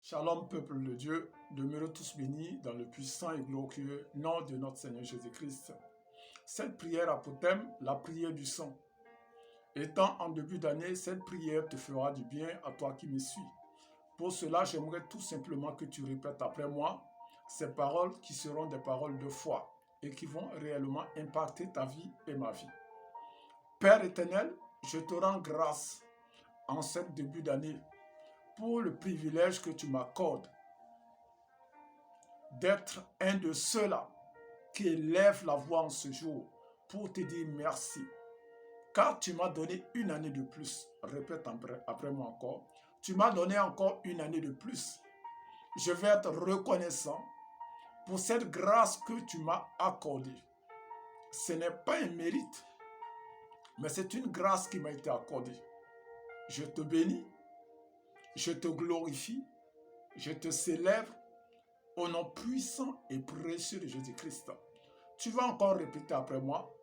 Shalom, peuple de Dieu, demeurez tous bénis dans le puissant et glorieux nom de notre Seigneur Jésus-Christ. Cette prière a pour thème la prière du sang. Étant en début d'année, cette prière te fera du bien à toi qui me suis. Pour cela, j'aimerais tout simplement que tu répètes après moi ces paroles qui seront des paroles de foi et qui vont réellement impacter ta vie et ma vie. Père éternel, je te rends grâce en ce début d'année pour le privilège que tu m'accordes d'être un de ceux-là qui élèvent la voix en ce jour pour te dire merci. Car tu m'as donné une année de plus. Répète après moi encore. Tu m'as donné encore une année de plus. Je vais être reconnaissant pour cette grâce que tu m'as accordée. Ce n'est pas un mérite, mais c'est une grâce qui m'a été accordée. Je te bénis, je te glorifie, je te célèbre au nom puissant et précieux de Jésus-Christ. Tu vas encore répéter après moi.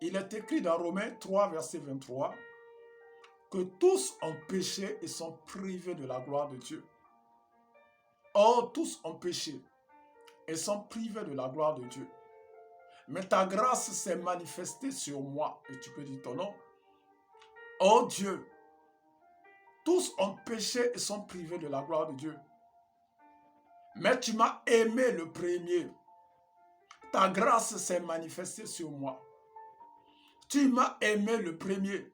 Il est écrit dans Romains 3, verset 23, que tous ont péché et sont privés de la gloire de Dieu. Or, tous ont péché et sont privés de la gloire de Dieu. Mais ta grâce s'est manifestée sur moi. Et tu peux dire ton nom. Oh Dieu, tous ont péché et sont privés de la gloire de Dieu. Mais tu m'as aimé le premier. Ta grâce s'est manifestée sur moi. Tu m'as aimé le premier.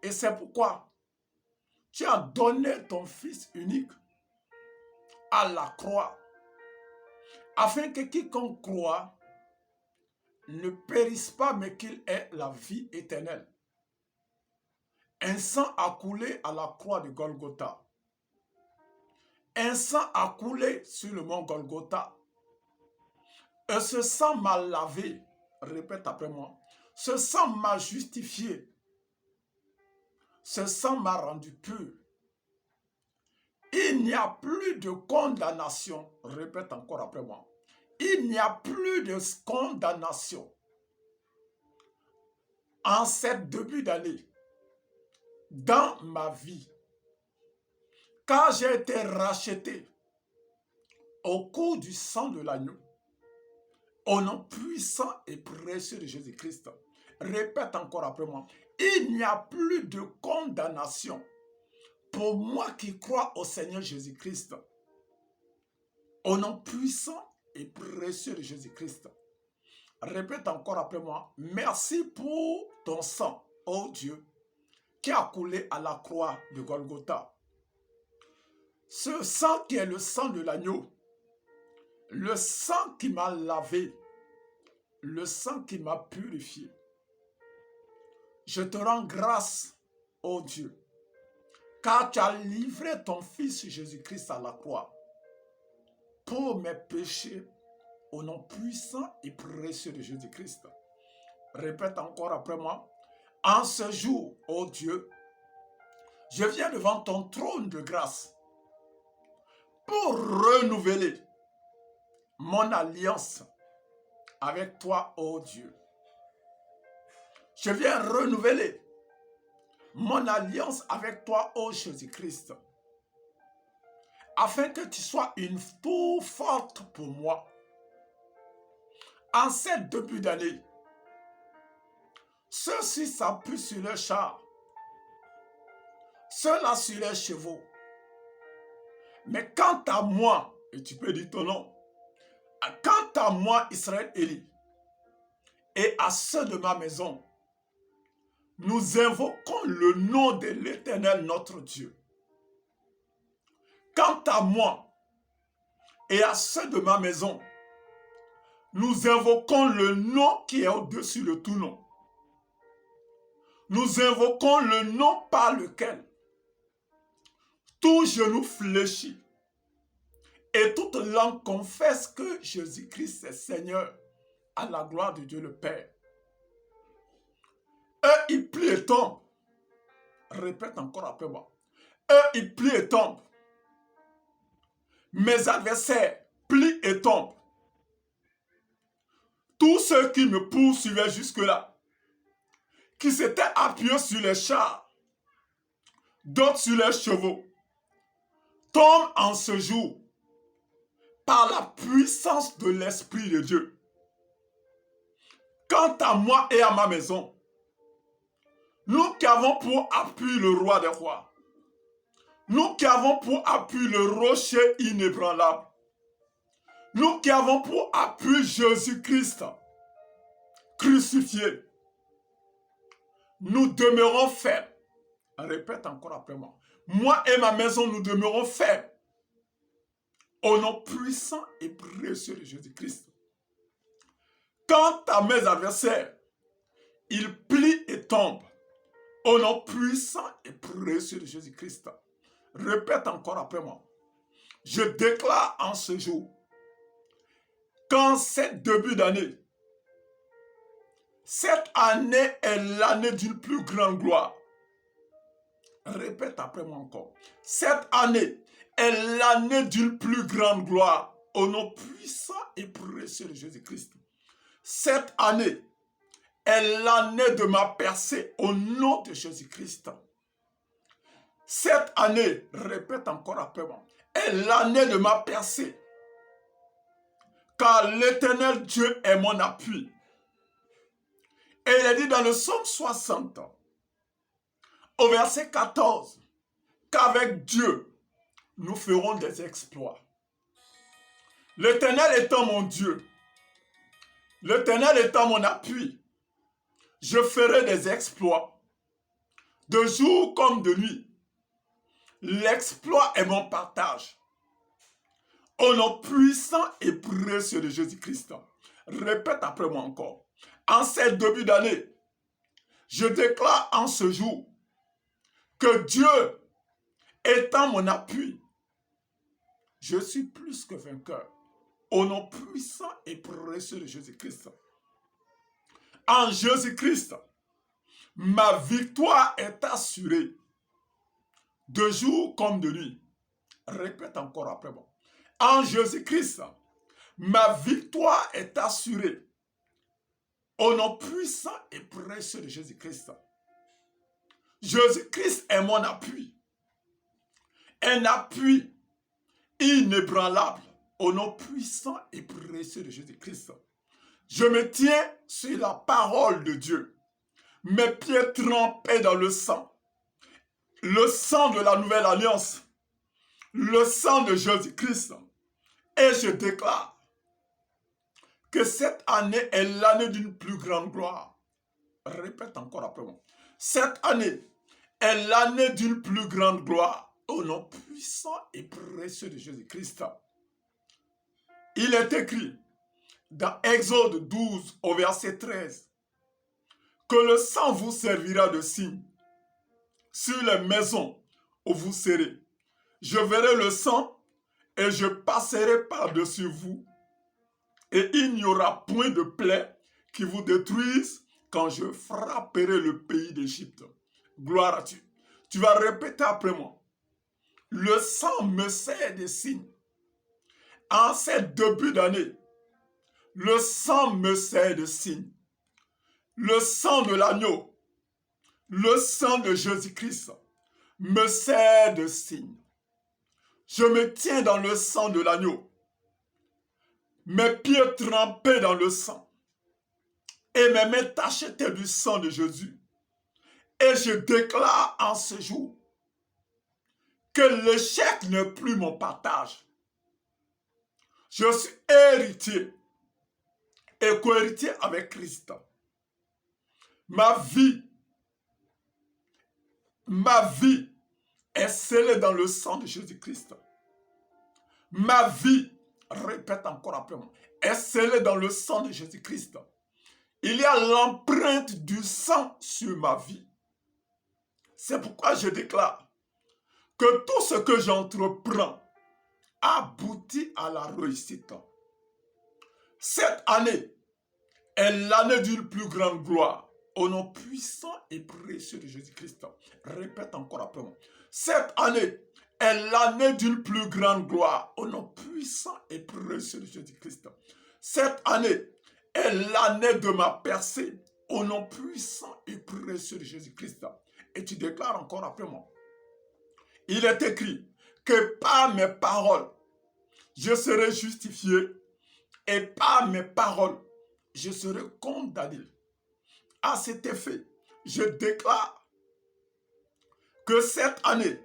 Et c'est pourquoi tu as donné ton Fils unique à la croix, afin que quiconque croit ne périsse pas, mais qu'il ait la vie éternelle. Un sang a coulé à la croix de Golgotha. Un sang a coulé sur le mont Golgotha. Et ce sang m'a lavé. Répète après moi. Ce sang m'a justifié. Ce sang m'a rendu pur. Il n'y a plus de condamnation. Répète encore après moi. Il n'y a plus de condamnation en cette début d'année dans ma vie. Car j'ai été racheté au cours du sang de l'agneau, au nom puissant et précieux de Jésus-Christ. Répète encore après moi. Il n'y a plus de condamnation pour moi qui crois au Seigneur Jésus-Christ. Au nom puissant et précieux de Jésus-Christ. Répète encore après moi. Merci pour ton sang, ô Dieu, qui a coulé à la croix de Golgotha. Ce sang qui est le sang de l'agneau, le sang qui m'a lavé, le sang qui m'a purifié. Je te rends grâce, ô Dieu, car tu as livré ton Fils Jésus-Christ à la croix pour mes péchés au nom puissant et précieux de Jésus-Christ. Répète encore après moi. En ce jour, ô Dieu, je viens devant ton trône de grâce pour renouveler mon alliance avec toi, ô Dieu. Je viens renouveler mon alliance avec toi, ô Jésus-Christ, afin que tu sois une tour forte pour moi. En cette début d'année, ceux-ci s'appuient sur leurs chars, ceux-là sur leurs chevaux. Mais quant à moi, et tu peux dire ton nom, quant à moi, Israël Élie, et à ceux de ma maison, nous invoquons le nom de l'Éternel notre Dieu. Quant à moi et à ceux de ma maison, nous invoquons le nom qui est au-dessus de tout nom. Nous invoquons le nom par lequel tout genou fléchit et toute langue confesse que Jésus-Christ est Seigneur, à la gloire de Dieu le Père. Eux, ils plient et tombent. Répète encore après moi. Eux, ils plient et tombent. Mes adversaires plient et tombent. Tous ceux qui me poursuivaient jusque-là, qui s'étaient appuyés sur les chars, d'autres sur les chevaux, tombe en ce jour par la puissance de l'Esprit de Dieu. Quant à moi et à ma maison, nous qui avons pour appui le roi des rois, nous qui avons pour appui le rocher inébranlable, nous qui avons pour appui Jésus-Christ crucifié, nous demeurons fermes. Répète encore après moi. Moi et ma maison, nous demeurons fermes au nom puissant et précieux de Jésus-Christ. Quant à mes adversaires, ils plient et tombent au nom puissant et précieux de Jésus-Christ. Répète encore après moi. Je déclare en ce jour qu'en cette début d'année, cette année est l'année d'une plus grande gloire. Répète après moi encore. Cette année est l'année d'une plus grande gloire au nom puissant et précieux de Jésus-Christ. Cette année est l'année de ma percée au nom de Jésus-Christ. Cette année, répète encore après moi, est l'année de ma percée. Car l'Éternel Dieu est mon appui. Et il est dit dans le psaume 60, au verset 14, qu'avec Dieu, nous ferons des exploits. L'Éternel étant mon Dieu, l'Éternel étant mon appui, je ferai des exploits. De jour comme de nuit, l'exploit est mon partage. Au nom puissant et précieux de Jésus-Christ. Répète après moi encore. En cette début d'année, je déclare en ce jour que Dieu étant mon appui, je suis plus que vainqueur. Au nom puissant et précieux de Jésus-Christ. En Jésus-Christ, ma victoire est assurée. De jour comme de nuit. Répète encore après moi. En Jésus-Christ, ma victoire est assurée. Au nom puissant et précieux de Jésus-Christ. Jésus-Christ est mon appui. Un appui inébranlable. Au nom puissant et précieux de Jésus-Christ. Je me tiens sur la parole de Dieu. Mes pieds trempés dans le sang de la nouvelle alliance, le sang de Jésus-Christ. Et je déclare que cette année est l'année d'une plus grande gloire. Répète encore après moi. Cette année est l'année d'une plus grande gloire au nom puissant et précieux de Jésus-Christ. Il est écrit dans Exode 12 au verset 13 que le sang vous servira de signe sur les maisons où vous serez. Je verrai le sang et je passerai par-dessus vous et il n'y aura point de plaie qui vous détruise quand je frapperai le pays d'Égypte. Gloire à Dieu. Tu vas répéter après moi. Le sang me sert de signe. En cette début d'année, le sang me sert de signe. Le sang de l'agneau, le sang de Jésus-Christ me sert de signe. Je me tiens dans le sang de l'agneau, mes pieds trempés dans le sang et mes mains tachetées du sang de Jésus. Et je déclare en ce jour que l'échec n'est plus mon partage. Je suis héritier et co-héritier avec Christ. Ma vie est scellée dans le sang de Jésus-Christ. Ma vie, répète encore après moi, est scellée dans le sang de Jésus-Christ. Il y a l'empreinte du sang sur ma vie. C'est pourquoi je déclare que tout ce que j'entreprends aboutit à la réussite. Cette année est l'année d'une plus grande gloire. Au nom puissant et précieux de Jésus-Christ. Répète encore après moi. Cette année est l'année d'une plus grande gloire. Au nom puissant et précieux de Jésus-Christ. Cette année est l'année de ma percée. Au nom puissant et précieux de Jésus-Christ. Et tu déclares encore après moi. Il est écrit, que par mes paroles, je serai justifié et par mes paroles, je serai condamné. À cet effet, je déclare que cette année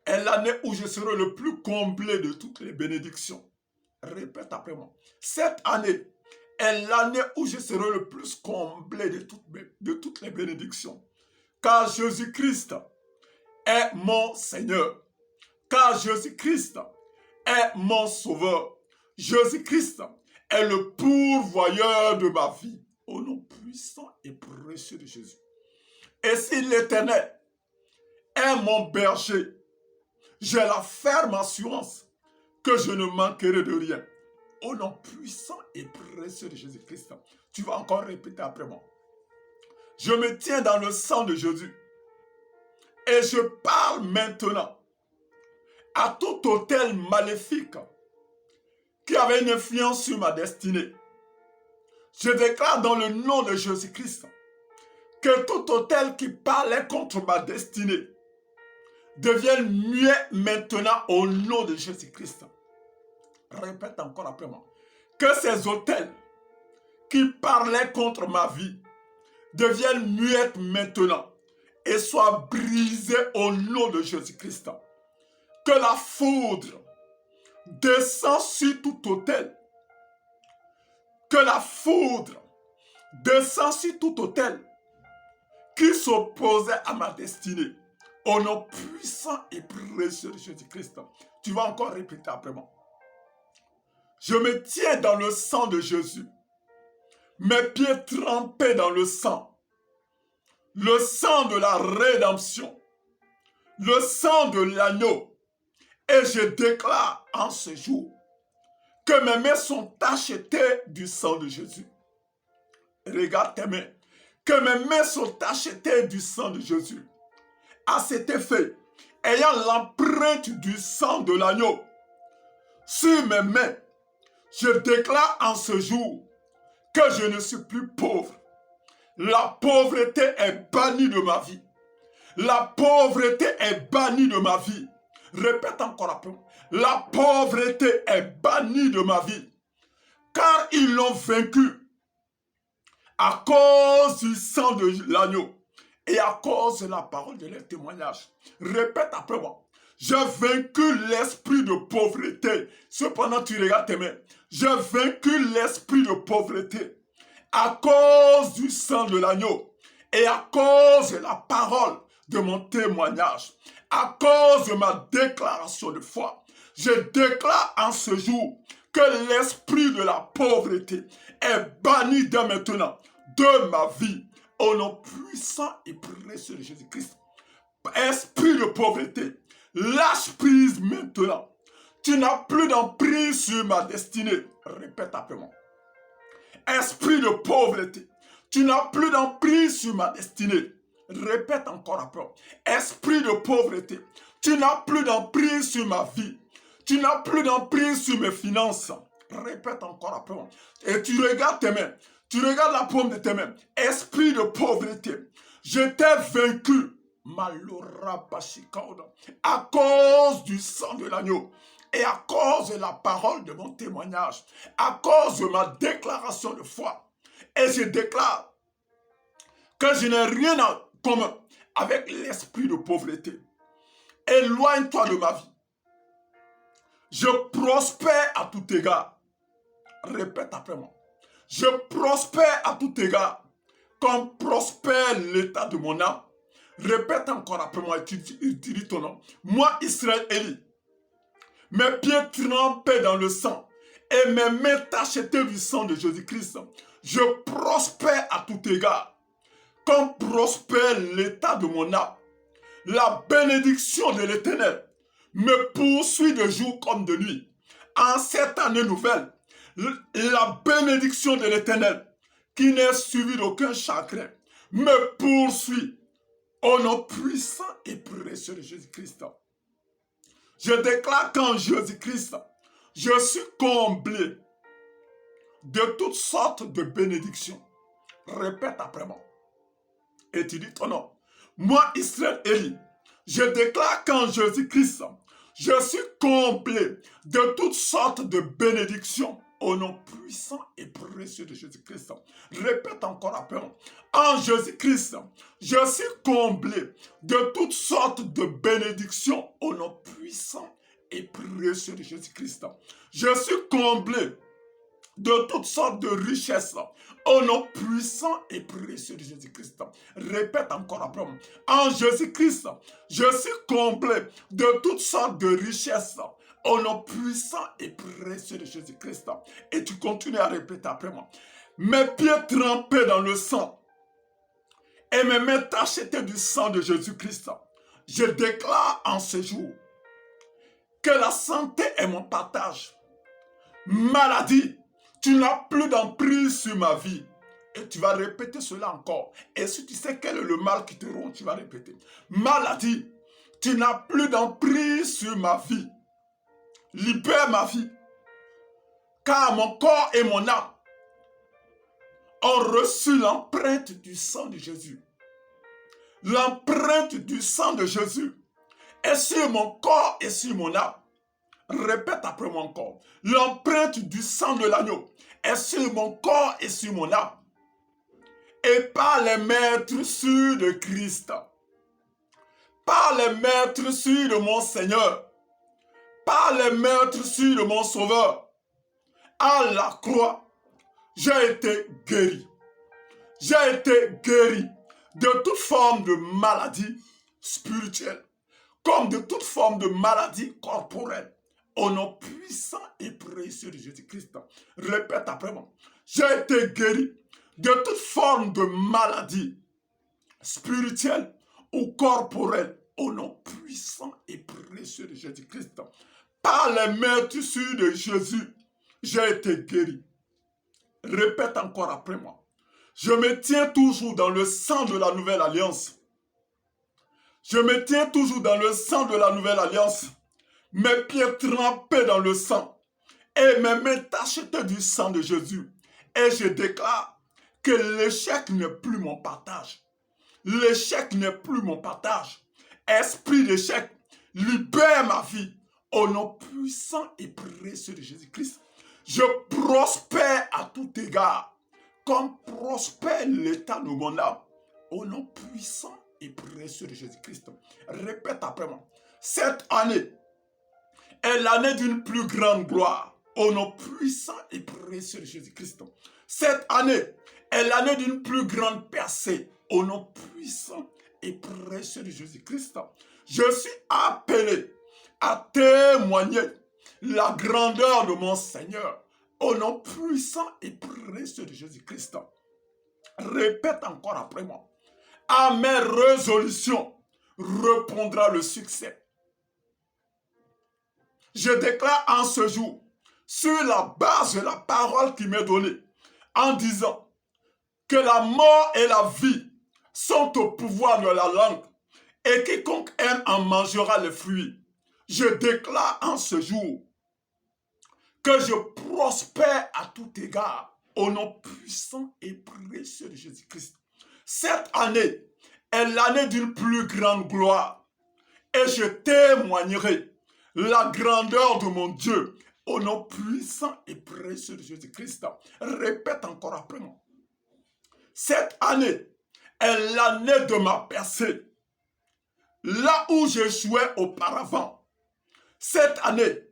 est l'année où je serai le plus comblé de toutes les bénédictions. Répète après moi. Cette année est l'année où je serai le plus comblé de toutes les bénédictions. Car Jésus-Christ est mon Seigneur. Car Jésus-Christ est mon Sauveur. Jésus-Christ est le pourvoyeur de ma vie. Au nom puissant et précieux de Jésus. Et si l'Éternel est mon berger, j'ai la ferme assurance que je ne manquerai de rien. Au nom puissant et précieux de Jésus-Christ. Tu vas encore répéter après moi. Je me tiens dans le sang de Jésus. Et je parle maintenant à tout autel maléfique qui avait une influence sur ma destinée. Je déclare dans le nom de Jésus-Christ que tout autel qui parlait contre ma destinée devienne muet maintenant au nom de Jésus-Christ. Répète encore après moi. Que ces autels qui parlaient contre ma vie deviennent muets maintenant et soient brisés au nom de Jésus-Christ. Que la foudre descend sur tout autel. Que la foudre descend sur tout autel qui s'opposait à ma destinée. Au nom puissant et précieux de Jésus-Christ. Tu vas encore répéter après moi. Je me tiens dans le sang de Jésus. Mes pieds trempés dans le sang de la rédemption, le sang de l'agneau. Et je déclare en ce jour que mes mains sont achetées du sang de Jésus. Regarde tes mains. Que mes mains sont achetées du sang de Jésus. À cet effet, ayant l'empreinte du sang de l'agneau sur mes mains, je déclare en ce jour que je ne suis plus pauvre. La pauvreté est bannie de ma vie. La pauvreté est bannie de ma vie. Répète encore un peu. La pauvreté est bannie de ma vie. Car ils l'ont vaincu à cause du sang de l'agneau et à cause de la parole de leur témoignage. Répète après moi. J'ai vaincu l'esprit de pauvreté. Cependant, tu regardes tes mains. J'ai vaincu l'esprit de pauvreté à cause du sang de l'agneau et à cause de la parole de mon témoignage, à cause de ma déclaration de foi. Je déclare en ce jour que l'esprit de la pauvreté est banni dès maintenant de ma vie au nom puissant et précieux de Jésus-Christ. Esprit de pauvreté, lâche prise maintenant. Tu n'as plus d'emprise sur ma destinée. Répète après moi. Esprit de pauvreté, tu n'as plus d'emprise sur ma destinée. Répète encore après. Esprit de pauvreté, tu n'as plus d'emprise sur ma vie. Tu n'as plus d'emprise sur mes finances. Répète encore après. Et tu regardes tes mains. Tu regardes la paume de tes mains. Esprit de pauvreté, je t'ai vaincu. À cause du sang de l'agneau et à cause de la parole de mon témoignage, à cause de ma déclaration de foi. Et je déclare que je n'ai rien en commun avec l'esprit de pauvreté. Éloigne-toi de ma vie. Je prospère à tout égard. Répète après moi. Je prospère à tout égard, comme prospère l'état de mon âme. Répète encore après moi, tu dis ton nom. Moi, Israël Élie, mes pieds trempés dans le sang et mes mains tachetées du sang de Jésus-Christ, je prospère à tout égard, comme prospère l'état de mon âme. La bénédiction de l'Éternel me poursuit de jour comme de nuit. En cette année nouvelle, la bénédiction de l'Éternel, qui n'est suivie d'aucun chagrin, me poursuit au nom puissant et précieux de Jésus-Christ. Je déclare qu'en Jésus-Christ, je suis comblé de toutes sortes de bénédictions. Répète après moi. Et tu dis ton nom. Moi, Israël Élie, je déclare qu'en Jésus-Christ, Je suis comblé de toutes sortes de bénédictions au nom puissant et précieux de Jésus-Christ. Répète encore après moi. En Jésus-Christ, je suis comblé de toutes sortes de bénédictions au nom puissant et précieux de Jésus-Christ. Je suis comblé de toutes sortes de richesses au nom puissant et précieux de Jésus-Christ. Répète encore après moi. En Jésus-Christ, je suis comblé de toutes sortes de richesses au nom puissant et précieux de Jésus-Christ. Et tu continues à répéter après moi. Mes pieds trempés dans le sang et mes mains tachetées du sang de Jésus-Christ. Je déclare en ce jour que la santé est mon partage. Maladie, tu n'as plus d'emprise sur ma vie. Et tu vas répéter cela encore. Et si tu sais quel est le mal qui te ronge, tu vas répéter. Maladie, tu n'as plus d'emprise sur ma vie. Libère ma vie. Car mon corps et mon âme ont reçu l'empreinte du sang de Jésus. L'empreinte du sang de Jésus est sur mon corps et sur mon âme. Répète après moi encore. L'empreinte du sang de l'agneau est sur mon corps et sur mon âme. Et par les maîtres sûrs de Christ, par les maîtres sûrs de mon Seigneur, par les maîtres sûrs de mon Sauveur, à la croix, j'ai été guéri. J'ai été guéri de toute forme de maladie spirituelle, comme de toute forme de maladie corporelle. Au nom puissant et précieux de Jésus-Christ. Répète après moi. J'ai été guéri de toute forme de maladie spirituelle ou corporelle. Au nom puissant et précieux de Jésus-Christ. Par les maîtresses de Jésus, j'ai été guéri. Répète encore après moi. Je me tiens toujours dans le sang de la nouvelle alliance. Je me tiens toujours dans le sang de la nouvelle alliance. Mes pieds trempés dans le sang et mes mains tachetées du sang de Jésus. Et je déclare que l'échec n'est plus mon partage. L'échec n'est plus mon partage. Esprit d'échec, libère ma vie au nom puissant et précieux de Jésus-Christ. Je prospère à tout égard, comme prospère l'état de mon âme, au nom puissant et précieux de Jésus-Christ. Répète après moi. Cette année est l'année d'une plus grande gloire, au nom puissant et précieux de Jésus-Christ. Cette année est l'année d'une plus grande percée, au nom puissant et précieux de Jésus-Christ. Je suis appelé à témoigner la grandeur de mon Seigneur, au nom puissant et précieux de Jésus-Christ. Répète encore après moi. À mes résolutions répondra le succès. Je déclare en ce jour, sur la base de la parole qui m'est donnée, en disant que la mort et la vie sont au pouvoir de la langue, et quiconque aime en mangera les fruits. Je déclare en ce jour que je prospère à tout égard, au nom puissant et précieux de Jésus-Christ. Cette année est l'année d'une plus grande gloire, et je témoignerai la grandeur de mon Dieu, au nom puissant et précieux de Jésus-Christ. Répète encore après moi. Cette année est l'année de ma percée. Là où j'échouais auparavant, cette année,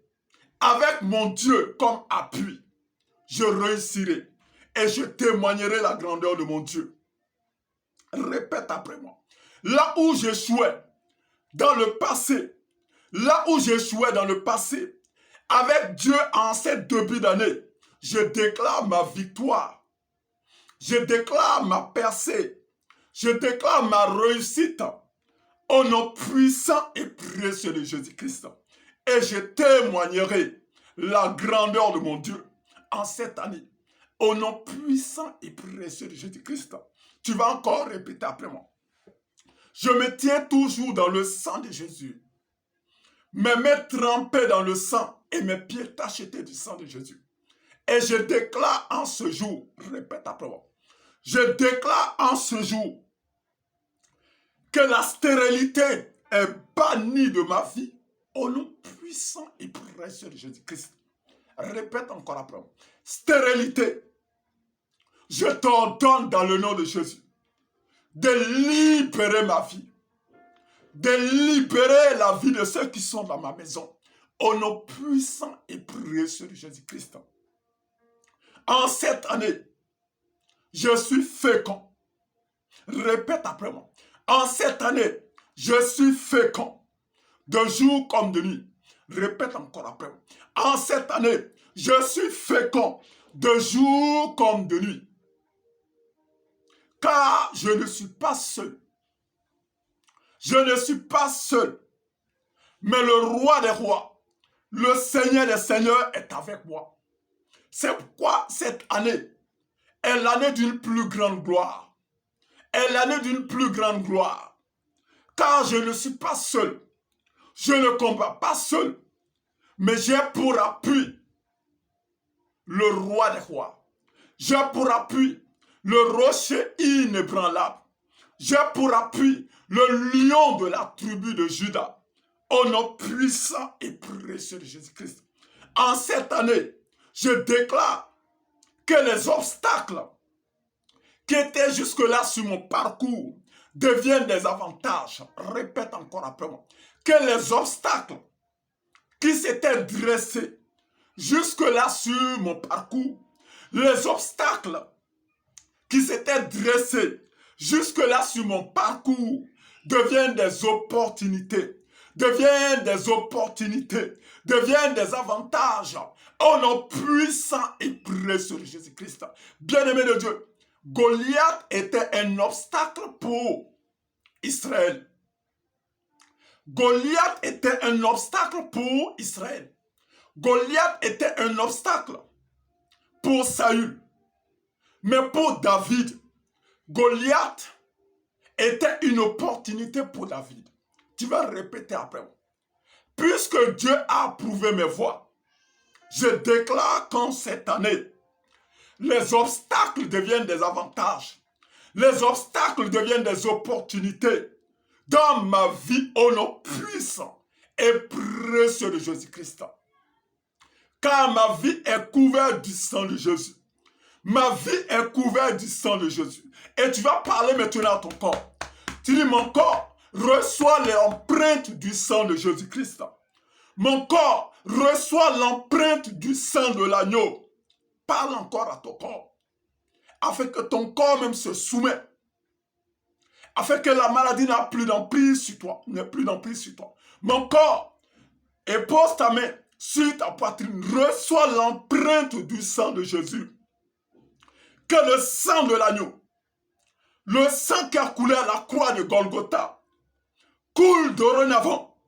avec mon Dieu comme appui, je réussirai et je témoignerai la grandeur de mon Dieu. Répète après moi. Là où j'échouais dans le passé, là où j'échouais dans le passé, avec Dieu en cette début d'année, je déclare ma victoire. Je déclare ma percée. Je déclare ma réussite au nom puissant et précieux de Jésus-Christ. Et je témoignerai la grandeur de mon Dieu en cette année. Au nom puissant et précieux de Jésus-Christ. Tu vas encore répéter après moi. Je me tiens toujours dans le sang de Jésus. Mes mains trempées dans le sang et mes pieds tachetés du sang de Jésus. Et je déclare en ce jour, répète après moi, je déclare en ce jour que la stérilité est bannie de ma vie Au nom puissant et précieux de Jésus-Christ. Répète encore après. Stérilité. Je t'ordonne dans le nom de Jésus de libérer ma vie. De libérer la vie de ceux qui sont dans ma maison. Au nom puissant et précieux de Jésus-Christ. En cette année, je suis fécond. Répète après moi. En cette année, je suis fécond. De jour comme de nuit. Répète encore après moi. En cette année, je suis fécond. De jour comme de nuit. Car je ne suis pas seul. Je ne suis pas seul. Mais le roi des rois, le Seigneur des seigneurs est avec moi. C'est pourquoi cette année est l'année d'une plus grande gloire. Est l'année d'une plus grande gloire. Car je ne suis pas seul. Je ne combats pas seul. Mais j'ai pour appui le roi des rois. J'ai pour appui le rocher inébranlable. J'ai pour appui le lion de la tribu de Juda. Au nom puissant et précieux de Jésus-Christ. En cette année, je déclare que les obstacles qui étaient jusque-là sur mon parcours deviennent des avantages. Répète encore après moi. Que les obstacles qui s'étaient dressés jusque-là sur mon parcours, les obstacles qui s'étaient dressés jusque-là sur mon parcours deviennent des opportunités, deviennent des avantages au nom puissant et précieux de Jésus-Christ. Bien-aimé de Dieu, Goliath était un obstacle pour Israël. Goliath était un obstacle pour Israël. Goliath était un obstacle pour Saül. Mais pour David, Goliath était une opportunité pour David. Tu vas répéter après moi. Puisque Dieu a approuvé mes voies, je déclare qu'en cette année, les obstacles deviennent des avantages. Les obstacles deviennent des opportunités dans ma vie au nom puissant et précieux de Jésus-Christ. Car ma vie est couverte du sang de Jésus. Ma vie est couverte du sang de Jésus. Et tu vas parler maintenant à ton corps. Tu dis, mon corps reçoit l'empreinte du sang de Jésus-Christ. Mon corps reçoit l'empreinte du sang de l'agneau. Parle encore à ton corps. Afin que ton corps même se soumette. Afin que la maladie n'a plus d'emprise sur toi. N'est plus d'emprise sur toi. Mon corps, et pose ta main sur ta poitrine. Reçois l'empreinte du sang de Jésus. Que le sang de l'agneau, le sang qui a coulé à la croix de Golgotha, coule dorénavant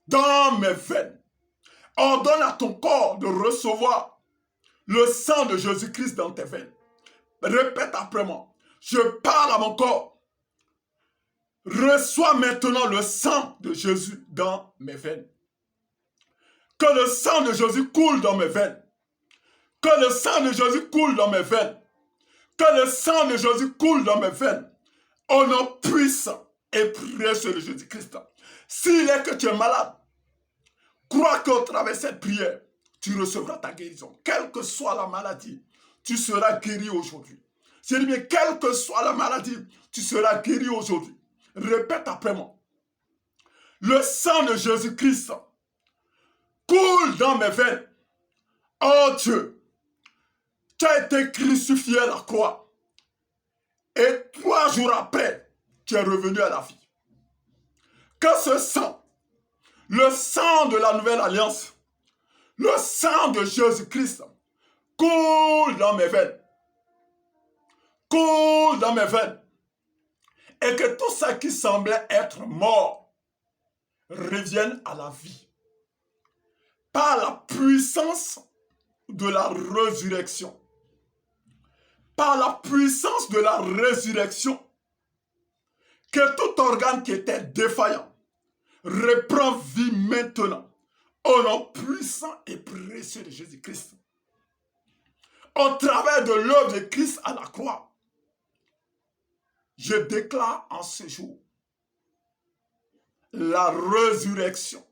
dans mes veines. Ordonne à ton corps de recevoir le sang de Jésus-Christ dans tes veines. Répète après moi. Je parle à mon corps. Reçois maintenant le sang de Jésus dans mes veines. Que le sang de Jésus coule dans mes veines. Que le sang de Jésus coule dans mes veines. Que le sang de Jésus coule dans mes veines. Au nom puissant et précieux de Jésus-Christ. S'il est que tu es malade, crois qu'au travers de cette prière, tu recevras ta guérison. Quelle que soit la maladie, tu seras guéri aujourd'hui. Je dis bien, quelle que soit la maladie, tu seras guéri aujourd'hui. Répète après moi. Le sang de Jésus-Christ coule dans mes veines. Oh Dieu, tu as été crucifié à la croix. Et 3 jours après, tu es revenu à la vie. Que ce sang, le sang de la nouvelle alliance, le sang de Jésus-Christ, coule dans mes veines. Coule dans mes veines. Et que tout ça qui semblait être mort revienne à la vie. Par la puissance de la résurrection. Par la puissance de la résurrection. Que tout organe qui était défaillant reprend vie maintenant. Au nom puissant et précieux de Jésus-Christ. Au travers de l'œuvre de Christ à la croix. Je déclare en ce jour la résurrection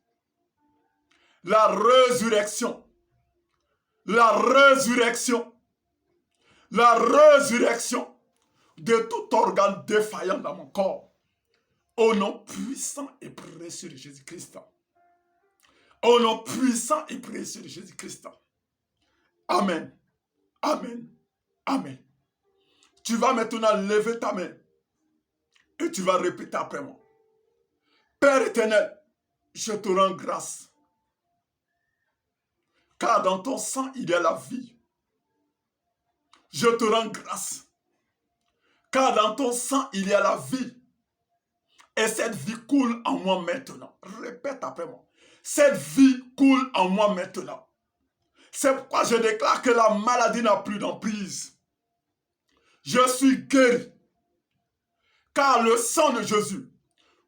la résurrection, la résurrection, la résurrection de tout organe défaillant dans mon corps. Au nom puissant et précieux de Jésus-Christ. Au nom puissant et précieux de Jésus-Christ. Amen. Amen. Amen. Tu vas maintenant lever ta main et tu vas répéter après moi. Père éternel, je te rends grâce. Car dans ton sang, il y a la vie. Je te rends grâce. Car dans ton sang, il y a la vie. Et cette vie coule en moi maintenant. Répète après moi. Cette vie coule en moi maintenant. C'est pourquoi je déclare que la maladie n'a plus d'emprise. Je suis guéri. Car le sang de Jésus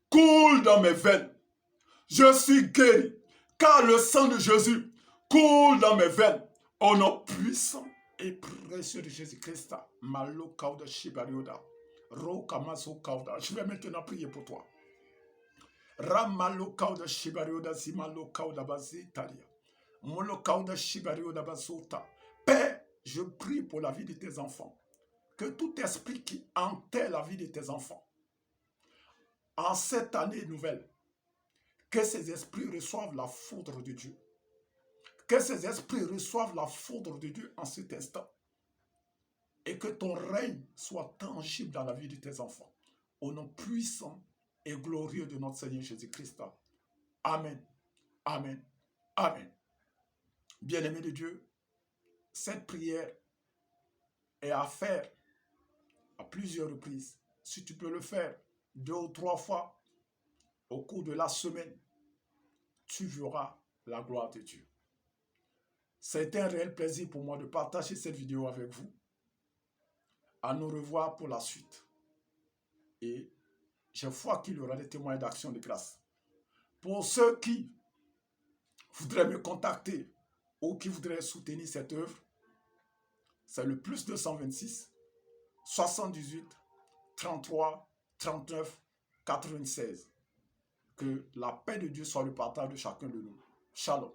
coule dans mes veines. Je suis guéri. Car le sang de Jésus coule dans mes veines. Au nom puissant et précieux de Jésus-Christ. Malo kauda shibarioda. Rokamaso kauda. Je vais maintenant prier pour toi. Ramalo kauda shibarioda zimalo kauda bazitaria. Molo kauda shibarioda bazota. Père, je prie pour la vie de tes enfants. Que tout esprit qui enterre la vie de tes enfants, en cette année nouvelle, que ces esprits reçoivent la foudre de Dieu. Que ces esprits reçoivent la foudre de Dieu en cet instant. Et que ton règne soit tangible dans la vie de tes enfants. Au nom puissant et glorieux de notre Seigneur Jésus-Christ. Amen. Amen. Amen. Bien-aimé de Dieu, cette prière est à faire à plusieurs reprises. Si tu peux le faire 2 ou 3 fois au cours de la semaine, tu verras la gloire de Dieu. C'est un réel plaisir pour moi de partager cette vidéo avec vous. À nous revoir pour la suite. Et j'ai foi qu'il y aura des témoignages d'action de grâce. Pour ceux qui voudraient me contacter ou qui voudraient soutenir cette œuvre, c'est le +226 78 33 39 96. Que la paix de Dieu soit le partage de chacun de nous. Shalom.